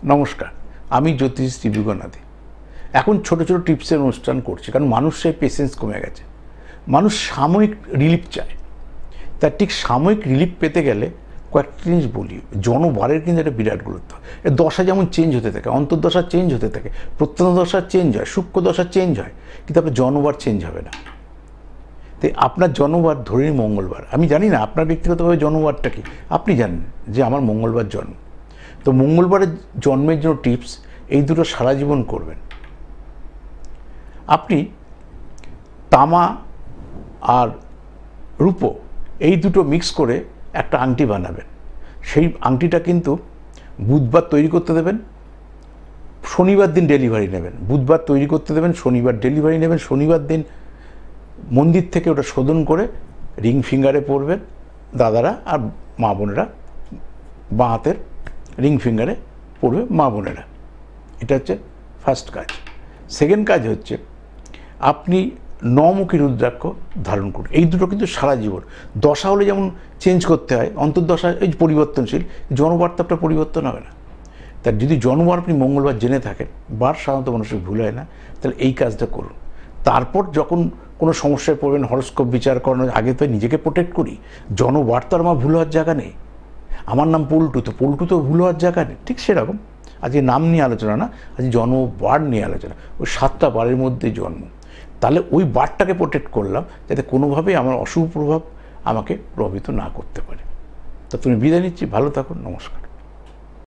নমস্কার, আমি জ্যোতিষ ত্রিভুবনাদি। এখন ছোট ছোট টিপসের অনুষ্ঠান করছি, কারণ মানুষের পেশেন্স কমে গেছে। মানুষ সাময়িক রিলিফ চায়। তার ঠিক সাময়িক রিলিফ পেতে গেলে কয়েকটা জিনিস বলি। জনবারের কিন্তু একটা বিরাট গুরুত্ব। এর দশা যেমন চেঞ্জ হতে থাকে, অন্তর্দশা চেঞ্জ হতে থাকে, প্রত্যন্তদশা চেঞ্জ হয়, সূক্ষ্ম দশা চেঞ্জ হয়, কিন্তু আপনার জনবার চেঞ্জ হবে না। তাই আপনার জন্মবার ধরে নিন মঙ্গলবার। আমি জানি না আপনার ব্যক্তিগতভাবে জন্মবারটা কি, আপনি জানেন যে আমার মঙ্গলবার জন্ম। তো মঙ্গলবারের জন্মের জন্য টিপস এই দুটো সারা জীবন করবেন। আপনি তামা আর রূপো এই দুটো মিক্স করে একটা আংটি বানাবেন। সেই আংটিটা কিন্তু বুধবার তৈরি করতে দেবেন, শনিবার দিন ডেলিভারি নেবেন। বুধবার তৈরি করতে দেবেন, শনিবার ডেলিভারি নেবেন। শনিবার দিন মন্দির থেকে ওটা শোধন করে রিং ফিঙ্গারে পরবেন দাদারা, আর মা বোনেরা বাঁ হাতের রিং ফিঙ্গারে পড়বে মা বোনেরা। এটা হচ্ছে ফার্স্ট কাজ। সেকেন্ড কাজ হচ্ছে আপনি নমুখী রুদ্রাক্ষ ধারণ করুন। এই দুটো কিন্তু সারা জীবন। দশা হলে যেমন চেঞ্জ করতে হয়, অন্তর্দশা এই পরিবর্তনশীল, জনবার তো আপনার পরিবর্তন হবে না। তার যদি জন্মবার আপনি মঙ্গলবার জেনে থাকেন, বার সাধারণত মানুষের ভুল হয় না, তাহলে এই কাজটা করুন। তারপর যখন কোনো সমস্যায় পড়বেন, হরস্কোপ বিচার করানোর আগে তো নিজেকে প্রোটেক্ট করি। জনবার তো আর আমার ভুল হওয়ার জায়গা নেই। আমার নাম পল্টু, তো পল্টু তো ভুল হওয়ার জায়গা নেই। ঠিক সেরকম আজকে নাম নিয়ে আলোচনা না, আজকে জন্মবার নিয়ে আলোচনা। ওই 7টা বারের মধ্যে জন্ম, তাহলে ওই বারটাকে প্রোটেক্ট করলাম যাতে কোনোভাবেই আমার অশুভ প্রভাব আমাকে প্রভাবিত না করতে পারে। তো তুমি বিদায় নিচ্ছি, ভালো থাকুন, নমস্কার।